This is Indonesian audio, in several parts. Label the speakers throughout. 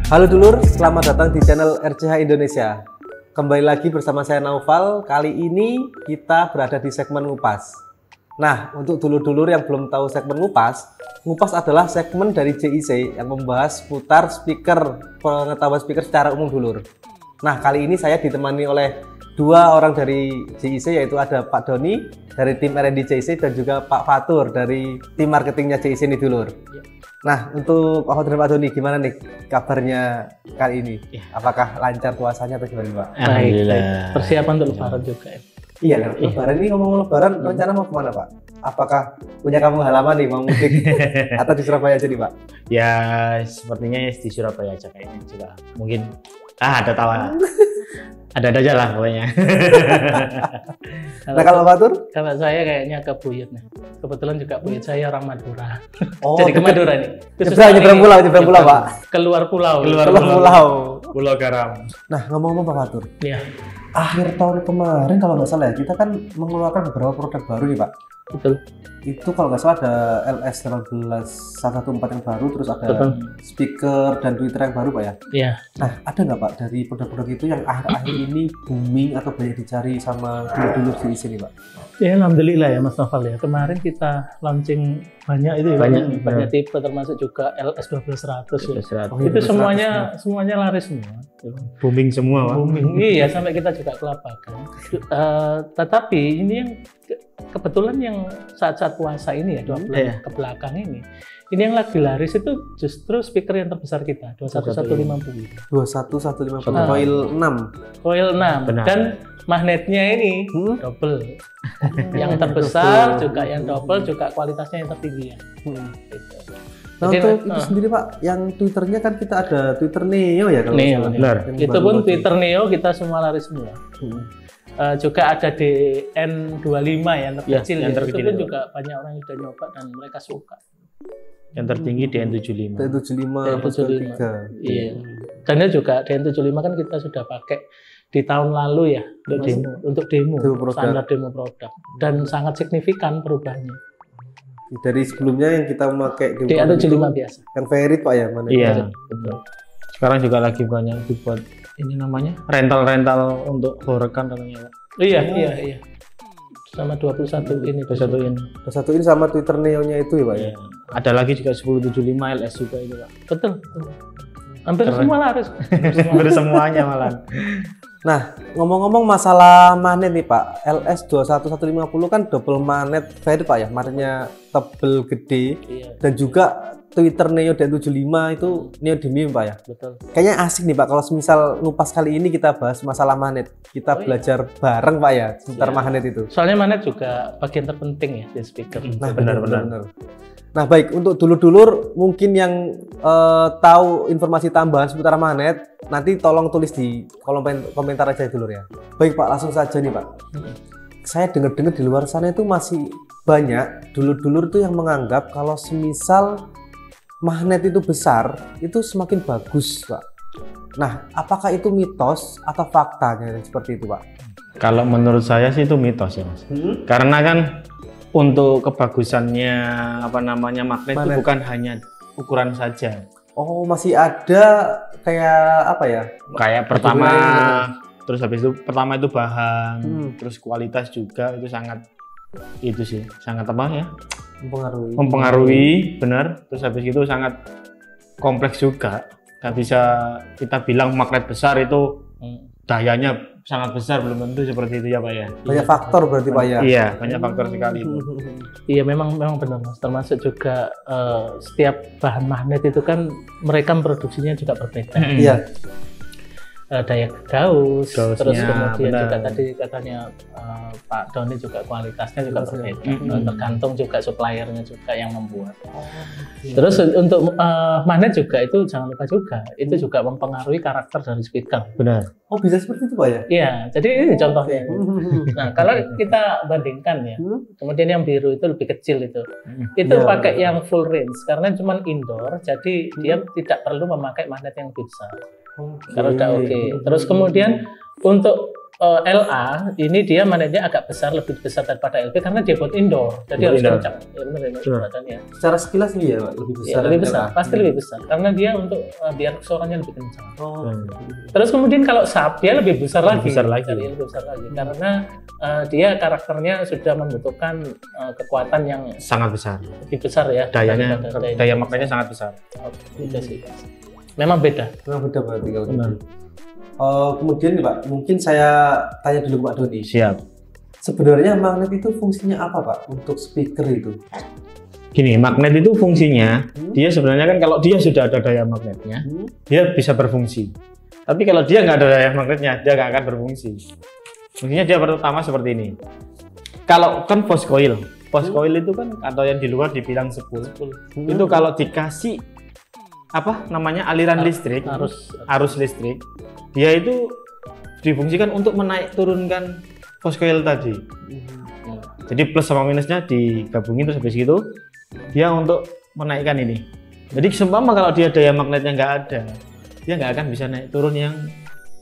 Speaker 1: Halo dulur, selamat datang di channel RCH Indonesia. Kembali lagi bersama saya Naufal. Kali ini kita berada di segmen ngupas. Nah, untuk dulur-dulur yang belum tahu segmen ngupas, ngupas adalah segmen dari JIC yang membahas putar speaker, pengetahuan speaker secara umum dulur. Nah, kali ini saya ditemani oleh dua orang dari JIC, yaitu ada Pak Doni dari tim R&D JIC dan juga Pak Fatur dari tim marketingnya JIC nih dulur. Nah, untuk Pak Fatur dan Pak Doni, gimana nih kabarnya kali ini? Apakah lancar puasanya atau gimana Pak?
Speaker 2: Alhamdulillah. Persiapan untuk lebaran juga ya?
Speaker 1: Iya, lebaran ini ngomong lebaran, rencana mau kemana Pak? Apakah punya kampung halaman nih, mau mudik atau di Surabaya aja nih Pak?
Speaker 2: Ya, sepertinya di Surabaya aja kayaknya juga. Mungkin ada tawa. Ada aja lah pokoknya.
Speaker 1: Nah, kalau Pak Fatur?
Speaker 3: Kalau saya kayaknya ke Buyut nih. Kebetulan juga Buyut saya orang Madura.
Speaker 1: Oh,
Speaker 3: jadi ke Madura nih.
Speaker 1: Nyebrang pulau Pak.
Speaker 3: Keluar pulau.
Speaker 1: Keluar pulau.
Speaker 2: Pulau Garam.
Speaker 1: Nah, ngomong-ngomong Pak Fatur.
Speaker 3: Iya.
Speaker 1: Akhir tahun kemarin kalau nggak salah ya, kita kan mengeluarkan beberapa produk baru nih Pak.
Speaker 3: Betul.
Speaker 1: Itu kalau nggak salah ada LS 114 yang baru, terus ada speaker dan Twitter yang baru Pak ya?
Speaker 3: Iya.
Speaker 1: Nah, ada nggak Pak dari produk-produk itu yang akhir-akhir ini booming atau banyak dicari sama dulur-dulur di sini Pak?
Speaker 3: Ya, alhamdulillah ya Mas Noval ya. Kemarin kita launching banyak itu ya. Banyak tipe, termasuk juga LS 12100 ya.
Speaker 1: Oh,
Speaker 3: itu semuanya laris semua.
Speaker 2: Booming semua Pak.
Speaker 3: Booming. Iya, sampai kita juga kelapakan. Tetapi ini yang kebetulan yang saat-saat puasa ini ya, 2 bulan ke belakang ini yang lagi laris itu justru speaker yang terbesar kita, 21150.
Speaker 1: 21150 coil 6.
Speaker 3: Coil 6.
Speaker 2: Benar.
Speaker 3: Dan magnetnya ini double. Yang terbesar juga yang double, juga kualitasnya yang tertinggi ya. Gitu.
Speaker 1: Nah,
Speaker 3: Jadi,
Speaker 1: untuk itu sendiri Pak, yang Twitternya kan kita ada Twitter Neo ya kalau
Speaker 3: Neo.
Speaker 2: Benar.
Speaker 3: Itu pun Twitter Neo kita semua laris semua. Juga ada DN25 yang terkecil
Speaker 2: yang
Speaker 3: ya.
Speaker 2: terkecil
Speaker 3: Itu pun
Speaker 2: itu.
Speaker 3: juga banyak orang yang sudah nyoba dan mereka suka.
Speaker 2: Yang tertinggi DN75.
Speaker 1: DN75
Speaker 3: Iya. Dan juga DN75 kan kita sudah pakai di tahun lalu ya untuk demo standar demo produk, dan sangat signifikan perubahannya.
Speaker 1: Dari sebelumnya yang kita memakai
Speaker 3: DN75 biasa.
Speaker 1: Yang favorit Pak ya mana?
Speaker 2: Iya, betul. Sekarang juga lagi banyak dibuat ini namanya rental untuk horekan katanya Pak.
Speaker 3: Iya. Sama 21 ini.
Speaker 2: 21 ini.
Speaker 1: Satu ini sama Twitter Neo-nya itu ya Pak ya?
Speaker 2: Iya. Ada lagi juga 1075 LS juga itu Pak.
Speaker 3: Betul. Hampir semua laris.
Speaker 2: Hampir semuanya malah.
Speaker 1: Nah, ngomong-ngomong masalah magnet nih Pak, LS 21150 kan double magnet faired Pak ya, magnetnya tebel gede, dan juga Twitter Neo DN75 itu neodymium Pak ya.
Speaker 3: Betul.
Speaker 1: Kayaknya asik nih Pak kalau misal ngupas kali ini kita bahas masalah magnet, kita belajar bareng Pak ya seputar magnet itu.
Speaker 3: Soalnya magnet juga bagian terpenting ya di speaker.
Speaker 1: Nah,
Speaker 2: benar.
Speaker 1: Nah, baik, untuk dulur-dulur mungkin yang tahu informasi tambahan seputar magnet, nanti tolong tulis di kolom komentar aja dulur ya. Baik Pak, langsung saja nih Pak. Saya dengar-dengar di luar sana itu masih banyak dulur-dulur tuh yang menganggap kalau semisal magnet itu besar, itu semakin bagus Pak. Nah, apakah itu mitos atau faktanya seperti itu Pak?
Speaker 2: Kalau menurut saya sih itu mitos ya Mas. Karena kan untuk kebagusannya magnet itu bukan hanya ukuran saja.
Speaker 1: Oh, masih ada kayak apa ya?
Speaker 2: Kayak pertama, terus habis itu pertama itu bahan, terus kualitas juga itu sangat apa ya? Mempengaruhi, benar. Terus habis itu sangat kompleks juga. Gak bisa kita bilang magnet besar itu dayanya sangat besar, belum tentu seperti itu ya Pak ya.
Speaker 1: Banyak faktor berarti Pak ya.
Speaker 2: Iya, banyak faktor sekali itu.
Speaker 3: Iya, memang benar Mas. Termasuk juga setiap bahan magnet itu kan mereka memproduksinya juga berbeda.
Speaker 1: Iya.
Speaker 3: Daya gaus, terus kemudian
Speaker 2: benar.
Speaker 3: juga tadi katanya Pak Doni juga kualitasnya juga berbeda. Tergantung juga suppliernya juga yang membuat. Terus untuk magnet juga itu jangan lupa juga, itu juga mempengaruhi karakter dari speaker.
Speaker 2: Benar.
Speaker 1: Oh, bisa seperti itu Pak ya?
Speaker 3: Iya, jadi ini contohnya. Nah, kalau kita bandingkan ya, kemudian yang biru itu lebih kecil itu pakai yang full range karena cuma indoor, jadi dia tidak perlu memakai magnet yang besar. Kalau udah oke. Terus kemudian untuk LA ini dia magnetnya agak besar, lebih besar daripada LB karena dia buat indoor, jadi harus kencang. Ya benar ya badannya.
Speaker 1: Secara sekilas nih ya Pak, lebih besar.
Speaker 3: Ya, lebih besar, pasti lebih besar karena dia untuk biar suaranya lebih kencang.
Speaker 1: Oh.
Speaker 3: Terus kemudian kalau sub dia lebih besar lagi.
Speaker 2: Lebih
Speaker 3: Lebih besar lagi karena dia karakternya sudah membutuhkan kekuatan yang
Speaker 2: sangat besar.
Speaker 3: lebih besar ya.
Speaker 2: Daya magnetnya sangat besar.
Speaker 3: Beda sih. Memang beda.
Speaker 1: Memang beda berarti kalau gitu. Kemudian nih Pak, mungkin saya tanya dulu Pak Doni.
Speaker 2: Siap.
Speaker 1: Sebenarnya magnet itu fungsinya apa Pak untuk speaker itu?
Speaker 2: Gini, magnet itu fungsinya, dia sebenarnya kan kalau dia sudah ada daya magnetnya, dia bisa berfungsi. Tapi kalau dia nggak ada daya magnetnya, dia nggak akan berfungsi. Fungsinya dia pertama seperti ini. Kalau kan post coil itu kan atau yang di luar dibilang spool. Itu kalau dikasih apa namanya aliran listrik, arus listrik, dia itu difungsikan untuk menaik turunkan post coil tadi. Jadi plus sama minusnya digabungin terus habis itu dia untuk menaikkan ini. Jadi seumpama kalau dia daya magnetnya nggak ada, dia nggak akan bisa naik turun yang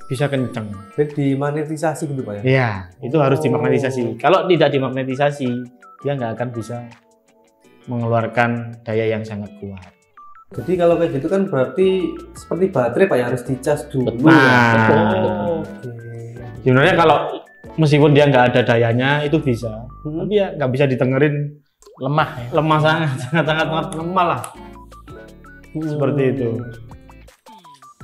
Speaker 2: bisa kencang.
Speaker 1: Dimagnetisasi gitu Pak ya?
Speaker 2: Iya, itu harus dimagnetisasi. Kalau tidak dimagnetisasi, dia nggak akan bisa mengeluarkan daya yang sangat kuat.
Speaker 1: Jadi kalau kayak gitu kan berarti seperti baterai Pak ya, harus dicas dulu.
Speaker 2: Sebenarnya kalau meskipun dia nggak ada dayanya itu bisa, tapi ya nggak bisa ditengerin, lemah sangat lemah lah. Seperti itu.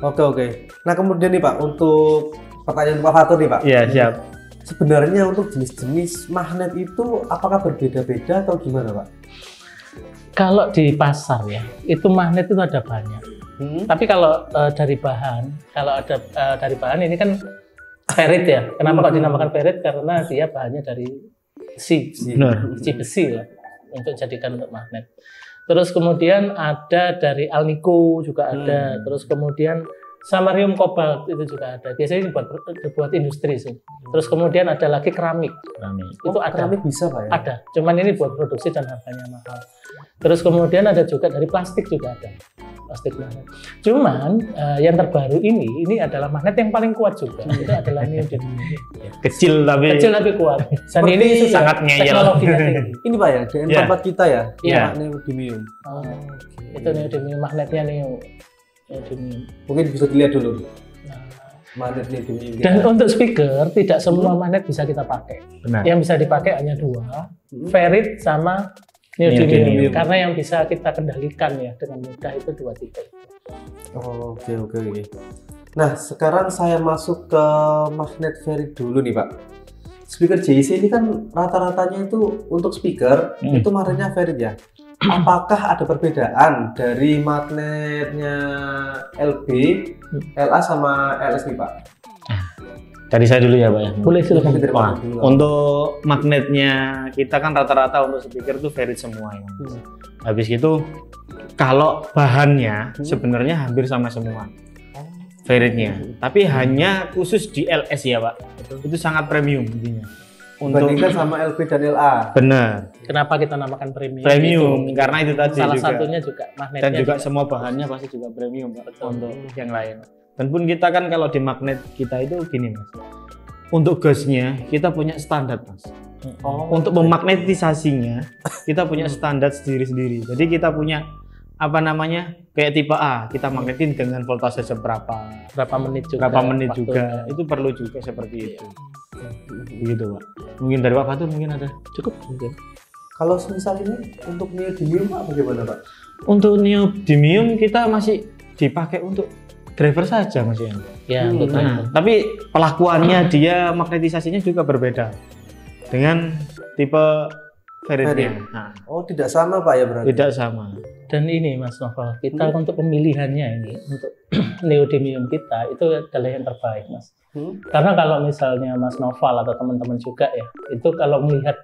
Speaker 1: Oke. Nah kemudian nih Pak, untuk pertanyaan Pak Fatur nih Pak.
Speaker 2: Iya siap.
Speaker 1: Sebenarnya untuk jenis-jenis magnet itu apakah berbeda-beda atau gimana Pak?
Speaker 3: Kalau di pasar ya, itu magnet itu ada banyak. Tapi kalau dari bahan, dari bahan ini kan ferrit ya. Kenapa kok dinamakan ferrit? Karena dia bahannya dari besi ya, untuk jadikan untuk magnet. Terus kemudian ada dari alnico juga ada. Terus kemudian samarium kobalt itu juga ada. Biasanya dibuat industri sih. Terus kemudian ada lagi keramik. Itu ada.
Speaker 1: Keramik bisa Pak ya?
Speaker 3: Ada. Cuman ini buat produksi dan harganya mahal. Terus kemudian ada juga dari plastik juga ada. Plastik magnet. Cuman yang terbaru ini adalah magnet yang paling kuat juga. Itu adalah neodymium.
Speaker 2: Kecil tapi
Speaker 3: kuat. Dan ini
Speaker 2: sangat ngeyel.
Speaker 3: Teknologinya tinggi.
Speaker 1: Ini Pak ya, di tempat kita ya?
Speaker 3: Iya.
Speaker 1: Neodymium.
Speaker 3: Itu neodymium, magnetnya neodymium.
Speaker 1: Mungkin bisa dilihat dulu. Magnet neodymium.
Speaker 3: Dan untuk speaker tidak semua magnet bisa kita pakai.
Speaker 2: Benar.
Speaker 3: Yang bisa dipakai hanya dua, ferrit sama neodymium. Karena yang bisa kita kendalikan ya dengan mudah itu dua tipe.
Speaker 1: Oke. Nah sekarang saya masuk ke magnet ferrit dulu nih Pak. Speaker JIC ini kan rata-ratanya itu untuk speaker itu magnetnya ferrit ya. Apakah ada perbedaan dari magnetnya LB, LA sama LS nih Pak?
Speaker 2: Dari saya dulu ya Pak ya.
Speaker 3: Boleh silakan.
Speaker 2: Untuk magnetnya kita kan rata-rata untuk speaker itu ferrit semua ya. Habis itu kalau bahannya sebenarnya hampir sama semua ferritnya, tapi hanya khusus di LS ya Pak. Itu sangat premium intinya.
Speaker 1: Bandingkan sama LB dan LA.
Speaker 2: Benar.
Speaker 3: Kenapa kita namakan premium?
Speaker 2: Premium karena itu tadi
Speaker 3: salah
Speaker 2: juga.
Speaker 3: Satunya juga magnetnya.
Speaker 2: Dan juga semua bahannya pasti juga premium Pak. Untuk yang lain. Dan pun kita kan kalau di magnet kita itu gini Mas. Untuk gasnya kita punya standar Mas. Untuk memagnetisasinya kita punya standar sendiri-sendiri. Jadi kita punya apa namanya kayak tipe A kita magnetin dengan voltase berapa
Speaker 3: menit
Speaker 2: juga itu perlu juga seperti itu. Begitu Pak. Mungkin dari Pak Fatur mungkin ada
Speaker 3: cukup mungkin.
Speaker 1: Kalau misal ini untuk neodymium Pak bagaimana Pak?
Speaker 2: Untuk neodymium kita masih dipakai untuk driver saja Mas ya. Tapi pelakuannya dia magnetisasinya juga berbeda dengan tipe ferritnya.
Speaker 1: Tidak sama Pak ya berarti?
Speaker 2: Tidak sama.
Speaker 3: Dan ini Mas Noval, kita untuk pemilihannya ini untuk neodymium kita itu adalah yang terbaik Mas. Karena kalau misalnya Mas Noval atau teman-teman juga ya, itu kalau melihat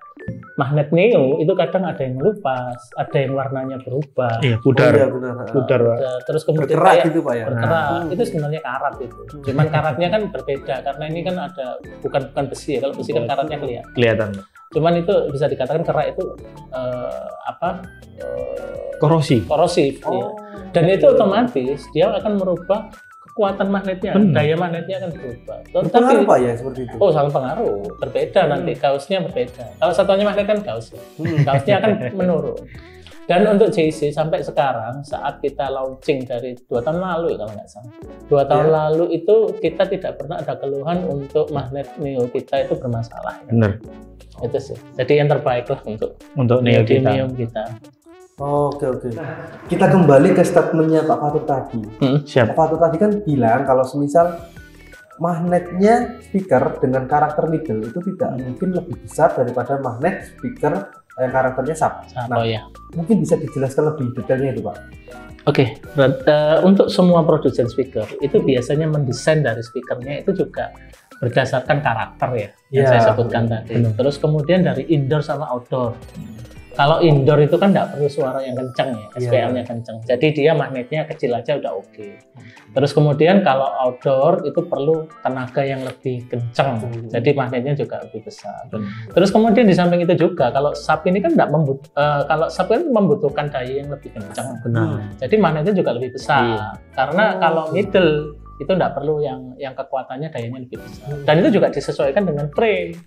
Speaker 3: magnet neo itu kadang ada yang melupas, ada yang warnanya berubah.
Speaker 2: Iya, pudar.
Speaker 3: Pudar Pak. Terus kemudian
Speaker 1: berkerak gitu Pak ya.
Speaker 3: Berkerak. Itu sebenarnya karat itu. Cuman karatnya kan berbeda karena ini kan ada bukan besi ya. Kalau besi kan karatnya kelihatan. Cuman itu bisa dikatakan kerak itu korosif. Ya. Dan itu otomatis dia akan merubah kekuatan magnetnya, daya magnetnya akan berubah.
Speaker 1: Berpengaruh Pak ya seperti itu?
Speaker 3: Oh, sangat pengaruh. Berbeda nanti Gauss-nya berbeda. Kalau satuannya magnet kan Gauss. Gauss-nya akan menurun. Dan untuk JC sampai sekarang saat kita launching dari 2 tahun lalu ya kalau nggak salah. 2 tahun lalu itu kita tidak pernah ada keluhan untuk magnet Neo kita itu bermasalah.
Speaker 2: Bener.
Speaker 3: Itu sih. Jadi yang terbaik lah untuk
Speaker 2: neodymium
Speaker 3: kita.
Speaker 1: Oke. Kita kembali ke statementnya Pak Fatur tadi.
Speaker 2: Siap.
Speaker 1: Pak Fatur tadi kan bilang kalau semisal magnetnya speaker dengan karakter middle itu tidak mungkin lebih besar daripada magnet speaker yang karakternya sub. Nah, mungkin bisa dijelaskan lebih detailnya itu Pak.
Speaker 3: Oke, untuk semua produsen speaker itu biasanya mendesain dari speakernya itu juga berdasarkan karakter ya, yang saya sebutkan tadi. Terus kemudian dari indoor sama outdoor. Kalau indoor itu kan nggak perlu suara yang kencang ya, SPL-nya kencang. Jadi dia magnetnya kecil aja udah oke. Terus kemudian kalau outdoor itu perlu tenaga yang lebih kencang. Jadi magnetnya juga lebih besar. Terus kemudian di samping itu juga kalau sub ini kan nggak kalau sub kan membutuhkan daya yang lebih kencang. Jadi magnetnya juga lebih besar. Karena kalau middle itu nggak perlu yang kekuatannya dayanya lebih besar. Dan itu juga disesuaikan dengan frame.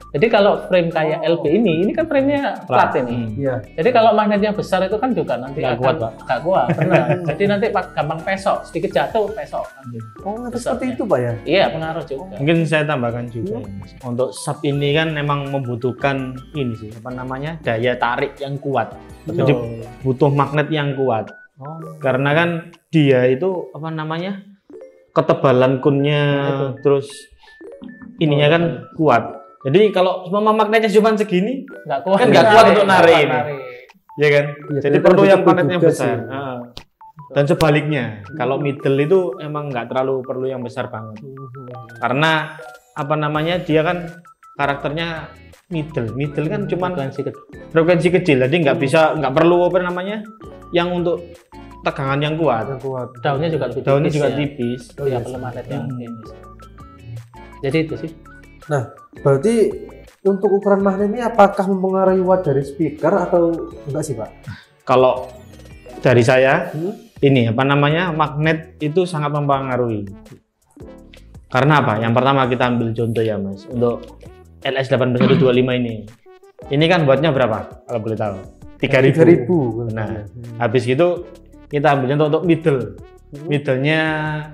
Speaker 3: Jadi kalau frame kayak LB ini kan framenya flat ini. Jadi kalau magnetnya besar itu kan juga nanti nggak kuat, benar. Jadi nanti gampang pesok, sedikit jatuh pesok.
Speaker 1: Oh, seperti itu Pak ya?
Speaker 3: Iya, pengaruh juga.
Speaker 2: Mungkin saya tambahkan juga. Untuk sub ini kan memang membutuhkan ini sih, apa namanya, daya tarik yang kuat. Jadi butuh magnet yang kuat. Karena kan dia itu apa namanya, ketebalan kunnya, terus ininya kan kuat. Jadi kalau semua magnetnya cuma segini, nggak kuat untuk narik ini, ya kan? Jadi perlu yang magnetnya besar. Dan sebaliknya, kalau middle itu emang nggak terlalu perlu yang besar banget. Karena apa namanya, dia kan karakternya middle kan cuma frekuensi kecil, jadi nggak perlu apa namanya, yang untuk tegangan yang kuat.
Speaker 3: Daunnya juga
Speaker 2: tipis.
Speaker 3: Oh ya, perlu magnet yang tipis. Jadi itu sih.
Speaker 1: Nah, berarti untuk ukuran magnet ini apakah mempengaruhi watt dari speaker atau enggak sih Pak?
Speaker 2: Kalau dari saya, ini apa namanya, magnet itu sangat mempengaruhi. Karena apa? Yang pertama kita ambil contoh ya Mas, untuk LS18125 ini. Ini kan wattnya berapa? Kalau boleh tahu? 3000. Nah, habis itu kita ambil contoh untuk middle. Middle-nya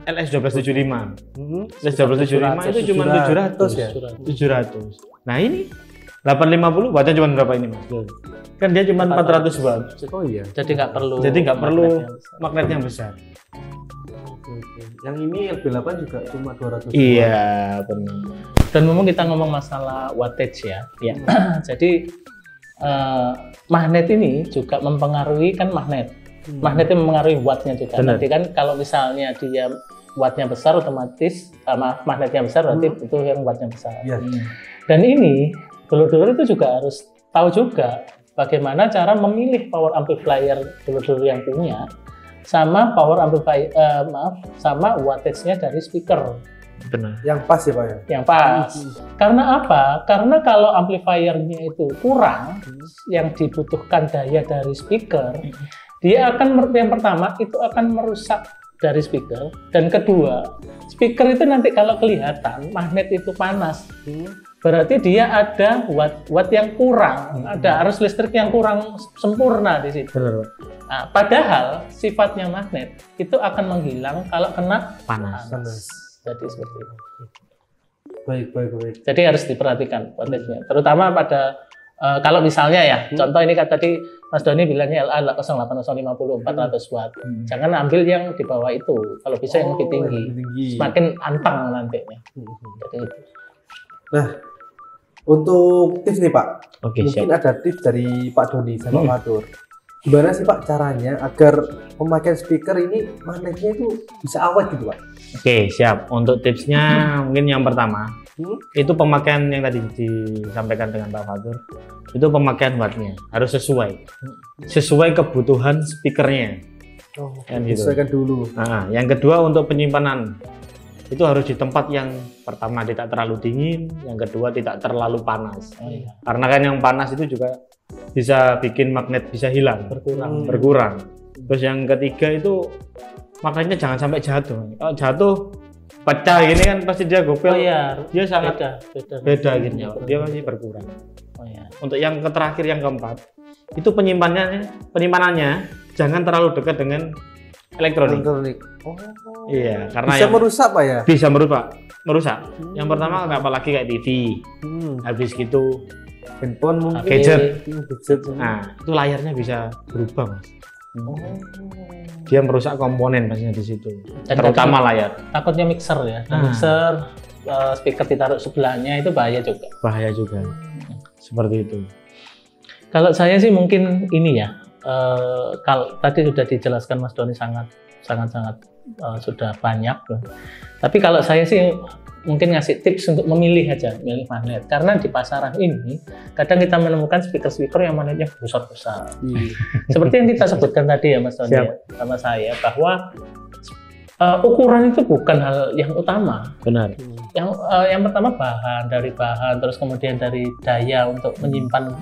Speaker 2: LS1275. LS1275 itu cuma 700 ya? 700. Nah ini 850 wattnya cuma berapa ini Mas? Kan dia cuma 400 watt.
Speaker 3: Oh iya. Jadi nggak
Speaker 2: perlu magnet yang besar.
Speaker 1: Yang ini LB8 juga cuma 200 watt.
Speaker 2: Iya, benar.
Speaker 3: Dan kita ngomong masalah wattage ya. Jadi magnet ini juga mempengaruhi kan magnet. Magnet itu mempengaruhi wattnya juga. Nanti kan kalau misalnya dia wattnya besar, otomatis magnetnya besar, berarti itu yang wattnya besar. Dan ini dulur-dulur itu juga harus tahu juga bagaimana cara memilih power amplifier dulur-dulur yang punya, sama power amplifier sama wattage-nya dari speaker.
Speaker 2: Benar.
Speaker 1: Yang pas ya Pak ya?
Speaker 3: Yang pas. Karena apa? Karena kalau amplifiernya itu kurang, yang dibutuhkan daya dari speaker, dia akan, yang pertama itu akan merusak dari speaker, dan kedua, speaker itu nanti kalau kelihatan magnet itu panas, berarti dia ada watt yang kurang, ada arus listrik yang kurang sempurna di situ. Nah, padahal sifatnya magnet itu akan menghilang kalau kena panas. Jadi seperti itu.
Speaker 1: Baik.
Speaker 3: Jadi harus diperhatikan wattage-nya, terutama pada kalau misalnya ya, contoh ini kan tadi Mas Doni bilangnya LA 08050 400 watt. Jangan ambil yang di bawah itu. Kalau bisa yang lebih tinggi. Semakin antang nantinya. Jadi itu.
Speaker 1: Nah, untuk tips nih Pak. Mungkin
Speaker 2: siap.
Speaker 1: ada tips dari Pak Doni sama Pak Fatur. Gimana sih Pak caranya agar pemakaian speaker ini magnetnya itu bisa awet gitu Pak?
Speaker 2: Oke, siap. Untuk tipsnya mungkin yang pertama, itu pemakaian yang tadi disampaikan dengan Pak Fatur. Itu pemakaian wattnya harus sesuai kebutuhan speakernya. Kan gitu.
Speaker 1: Sesuaikan dulu.
Speaker 2: Nah, yang kedua untuk penyimpanan, itu harus di tempat yang pertama tidak terlalu dingin, yang kedua tidak terlalu panas. Karena kan yang panas itu juga bisa bikin magnet bisa hilang, berkurang. Terus yang ketiga itu magnetnya jangan sampai jatuh. Kalau jatuh pecah gini kan pasti dia gopel.
Speaker 3: Oh iya,
Speaker 2: Dia sangat beda gitu.
Speaker 3: Ya,
Speaker 2: Dia pasti berkurang.
Speaker 3: Oh iya.
Speaker 2: Untuk yang terakhir yang keempat, itu penyimpanannya jangan terlalu dekat dengan elektronik.
Speaker 1: Oh.
Speaker 2: Iya, karena
Speaker 1: Bisa merusak Pak ya?
Speaker 2: bisa merusak. Yang pertama apalagi kayak TV. Habis gitu
Speaker 1: Handphone mungkin.
Speaker 2: gadget.
Speaker 1: Gadget.
Speaker 2: Nah, itu layarnya bisa berubah, Mas.
Speaker 1: Oh.
Speaker 2: Dia merusak komponen pastinya di situ.
Speaker 3: Dan
Speaker 2: Terutama layar.
Speaker 3: Takutnya mixer ya. Mixer speaker ditaruh sebelahnya itu bahaya juga.
Speaker 2: Bahaya juga. Seperti itu.
Speaker 3: Kalau saya sih mungkin ini ya. Kalau tadi sudah dijelaskan Mas Doni sangat sudah banyak. Tapi kalau saya sih mungkin ngasih tips untuk memilih aja, milih magnet. Karena di pasaran ini kadang kita menemukan speaker-speaker yang magnetnya besar-besar. Seperti yang kita sebutkan tadi ya Mas Doni sama saya, bahwa ukuran itu bukan hal yang utama.
Speaker 2: Benar.
Speaker 3: Yang pertama dari bahan, terus kemudian dari daya untuk menyimpan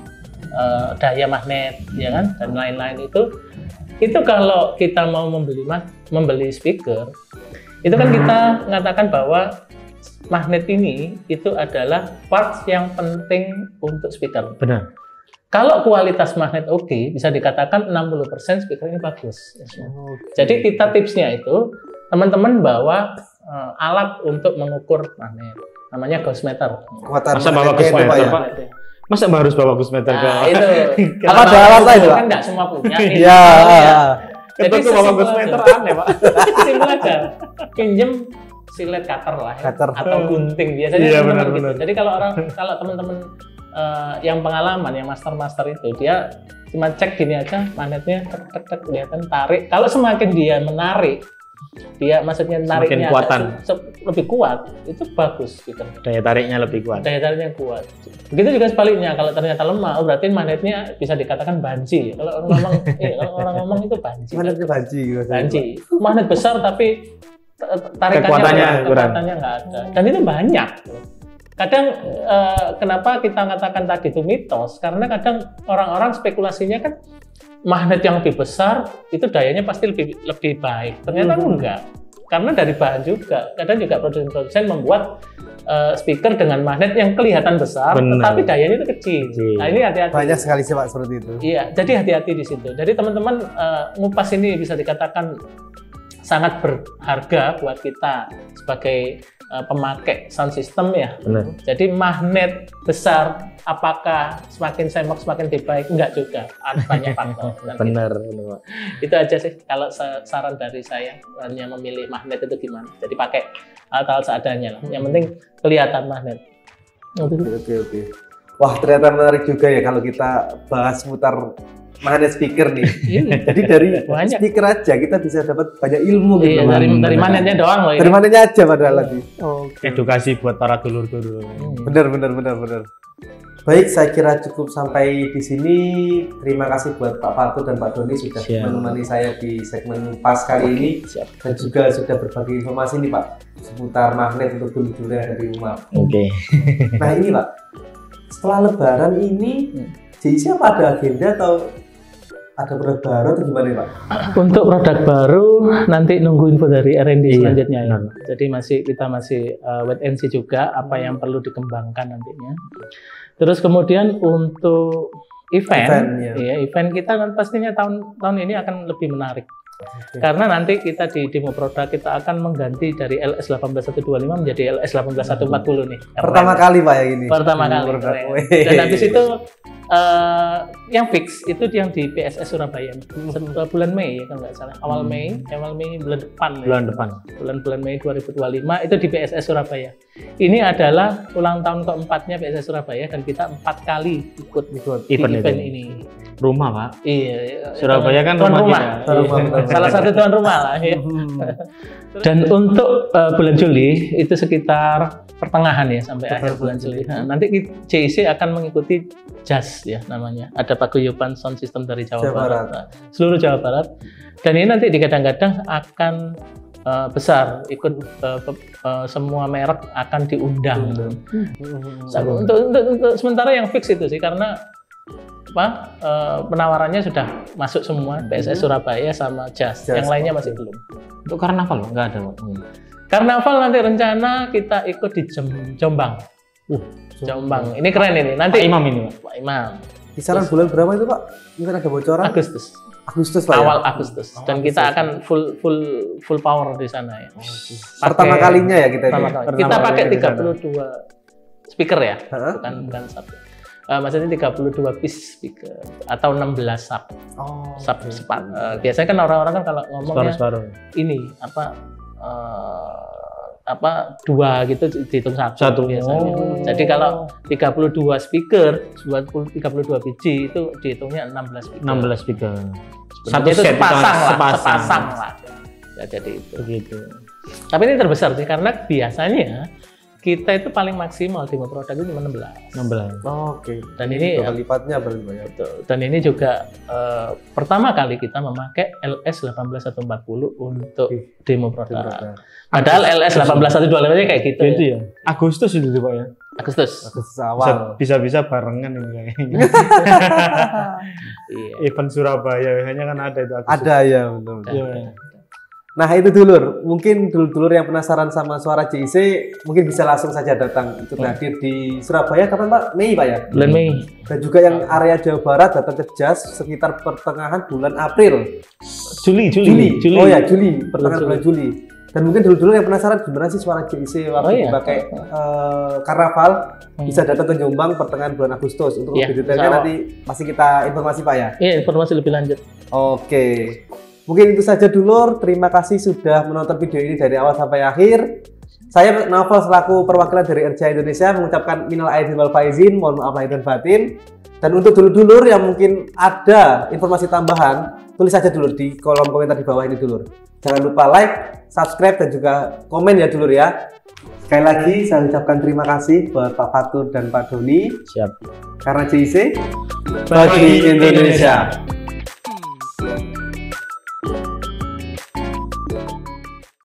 Speaker 3: daya magnet, ya kan, dan lain-lain itu kalau kita mau membeli speaker, itu kan kita mengatakan bahwa magnet ini itu adalah parts yang penting untuk speaker.
Speaker 2: Benar.
Speaker 3: Kalau kualitas magnet oke, bisa dikatakan 60% speaker ini bagus. Jadi kita tipsnya itu teman-teman bawa alat untuk mengukur magnet, namanya gauge meter.
Speaker 1: Kekuatan
Speaker 2: Masa bawa
Speaker 1: magnetnya
Speaker 2: gauge
Speaker 1: itu, Pak,
Speaker 2: meter,
Speaker 1: ya?
Speaker 2: Pak? Masa harus bawa gauge meter ke?
Speaker 3: Nah, itu.
Speaker 1: Apa ada alat lain, Pak?
Speaker 3: Kan nggak semua punya.
Speaker 1: Iya.
Speaker 3: Jadi
Speaker 2: Itu bawa gauge meter aneh, Pak.
Speaker 3: simpel aja. Pinjem silet cutter lah ya,
Speaker 1: Cutter.
Speaker 3: atau gunting biasanya
Speaker 2: Iya,
Speaker 3: teman-teman gitu.
Speaker 2: benar.
Speaker 3: Jadi kalau teman-teman yang pengalaman, yang master itu dia cuma cek gini aja magnetnya tek kelihatan tarik. Kalau semakin dia menarik, dia maksudnya nariknya
Speaker 2: kuatan.
Speaker 3: lebih kuat, itu bagus gitu.
Speaker 2: Daya tariknya lebih kuat.
Speaker 3: Daya tariknya kuat. Begitu juga sebaliknya, kalau ternyata lemah, berarti magnetnya bisa dikatakan banci. Kalau orang ngomong itu banci.
Speaker 1: Magnetnya banci gitu.
Speaker 3: Banci. Magnet besar tapi
Speaker 2: Kekuatannya
Speaker 3: kekuatannya nggak ada. Dan itu banyak. Kadang kenapa kita katakan tadi itu mitos? Karena kadang orang-orang spekulasinya kan magnet yang lebih besar itu dayanya pasti lebih baik. Ternyata enggak. Karena dari bahan juga. Kadang juga produsen membuat speaker dengan magnet yang kelihatan besar, tetapi dayanya itu kecil. Nah ini hati-hati.
Speaker 1: Banyak sekali sih Pak seperti itu.
Speaker 3: Iya, jadi hati-hati di situ. Jadi teman-teman ngupas ini bisa dikatakan sangat berharga buat kita sebagai pemakai sound system ya.
Speaker 2: Benar.
Speaker 3: Jadi magnet besar, apakah semakin semok semakin lebih baik? Enggak juga, ada banyak faktor.
Speaker 2: Benar.
Speaker 3: Itu aja sih kalau saran dari saya, hanya memilih magnet itu gimana. Jadi pakai alat-alat seadanya lah. Yang penting kelihatan magnet.
Speaker 1: Oke. Wah, ternyata menarik juga ya kalau kita bahas seputar magnet speaker nih. Jadi dari speaker aja kita bisa dapat banyak ilmu gitu.
Speaker 3: Dari magnetnya doang loh.
Speaker 1: Dari magnetnya aja padahal lagi.
Speaker 2: Edukasi buat para dulur-dulur.
Speaker 1: Benar. Baik, saya kira cukup sampai di sini. Terima kasih buat Pak Fatu dan Pak Doni sudah menemani saya di segmen pas kali ini. Dan juga sudah berbagi informasi nih Pak seputar magnet untuk dulur-dulur yang ada di rumah.
Speaker 2: Oke.
Speaker 1: Nah ini Pak, setelah Lebaran ini, JIC apa ada agenda atau ada produk baru atau gimana Pak?
Speaker 3: Untuk produk baru nanti nunggu info dari R&D selanjutnya ya. Jadi kita masih wait and see juga apa yang perlu dikembangkan nantinya. Terus kemudian untuk event kita pastinya tahun ini akan lebih menarik. Karena nanti kita di demo produk kita akan mengganti dari LS18125 menjadi LS18140 nih.
Speaker 1: Pertama kali Pak ya ini.
Speaker 3: Pertama kali. Dan habis itu yang fix itu yang di PSS Surabaya bulan Mei ya kalau nggak salah, awal Mei bulan depan. Bulan Mei 2025 itu di PSS Surabaya. Ini adalah ulang tahun keempatnya PSS Surabaya dan kita 4 kali ikut event ini.
Speaker 2: Rumah Pak.
Speaker 3: Iya.
Speaker 2: Surabaya kan rumah.
Speaker 3: Salah satu tuan rumah lah. Ya. Dan untuk bulan Juli itu sekitar pertengahan ya sampai akhir bulan Juli. Nah, nanti JIC akan mengikuti JAS ya namanya. Ada paguyuban sound system dari Jawa Barat. Nah, seluruh Jawa Barat. Dan ini nanti digadang-gadang akan besar, ikut semua merek akan diundang. Untuk sementara yang fix itu sih karena penawarannya sudah masuk semua PSS Surabaya sama JAS. Yang lainnya masih belum.
Speaker 2: Untuk karnaval nggak ada Pak?
Speaker 3: Karnaval nanti rencana kita ikut di Jombang. Jombang. Ini keren ini. Nanti
Speaker 2: Pak Imam ini Pak.
Speaker 3: Pak Imam.
Speaker 1: Kisaran bulan berapa itu Pak? Mungkin ada bocoran?
Speaker 3: Agustus.
Speaker 1: Agustus Pak
Speaker 3: Awal
Speaker 1: ya?
Speaker 3: Agustus. Dan kita akan full power di sana ya.
Speaker 1: Pertama kalinya ya kita
Speaker 3: Pertama
Speaker 1: ini?
Speaker 3: kali.
Speaker 2: Pertama
Speaker 3: Kita
Speaker 2: kali
Speaker 3: pakai
Speaker 2: di sana.
Speaker 3: 32 speaker ya,
Speaker 1: Hah?
Speaker 3: bukan sub. Maksudnya 32 piece speaker atau 16 sub.
Speaker 1: Oh,
Speaker 3: Sub sepat. Biasanya kan orang-orang kan kalau ngomongnya
Speaker 2: Separuh.
Speaker 3: ini dua gitu dihitung satu biasanya. Jadi kalau 32 speaker, 32 biji itu dihitungnya 16 speaker.
Speaker 2: 16 speaker.
Speaker 3: Satu itu
Speaker 2: set
Speaker 3: sepasang lah. Ya, jadi itu.
Speaker 2: Begitu.
Speaker 3: Tapi ini terbesar sih karena biasanya kita itu paling maksimal demo produk itu cuma 16.
Speaker 2: 16.
Speaker 1: Oke.
Speaker 3: Dan ini
Speaker 1: dua kali lipatnya berarti Pak ya?
Speaker 3: Betul. Dan ini juga pertama kali kita memakai LS 18140 untuk demo produk. Padahal LS 18125 kayak gitu.
Speaker 2: Itu ya. Agustus itu Pak ya.
Speaker 3: Agustus.
Speaker 1: Agustus awal.
Speaker 2: Bisa barengan ini kayaknya.
Speaker 3: Iya.
Speaker 2: Event Surabaya hanya kan ada itu Agustus.
Speaker 1: Ada ya, betul.
Speaker 2: Iya.
Speaker 1: Nah itu dulur, mungkin dulur-dulur yang penasaran sama suara JIC mungkin bisa langsung saja datang ikut hadir di Surabaya kapan Pak? Mei Pak ya?
Speaker 3: Bulan Mei.
Speaker 1: Dan juga yang area Jawa Barat datang ke JAS sekitar pertengahan bulan April.
Speaker 2: Juli.
Speaker 1: Oh ya Juli, pertengahan bulan Juli. Dan mungkin dulur-dulur yang penasaran gimana sih suara JIC waktu dipakai karnaval bisa datang ke Jombang pertengahan bulan Agustus. Untuk lebih detailnya nanti masih kita informasi Pak ya?
Speaker 3: Iya, informasi lebih lanjut.
Speaker 1: Oke. Mungkin itu saja dulur, terima kasih sudah menonton video ini dari awal sampai akhir. Saya Naufal selaku perwakilan dari RCH Indonesia mengucapkan minal aidin wal faizin, mohon maaf lahir dan batin. Dan untuk dulur-dulur yang mungkin ada informasi tambahan, tulis saja dulur di kolom komentar di bawah ini dulur. Jangan lupa like, subscribe dan juga komen ya dulur ya. Sekali lagi saya ucapkan terima kasih buat Pak Fatur dan Pak Doni.
Speaker 2: Siap.
Speaker 1: Karena JIC bagi Indonesia.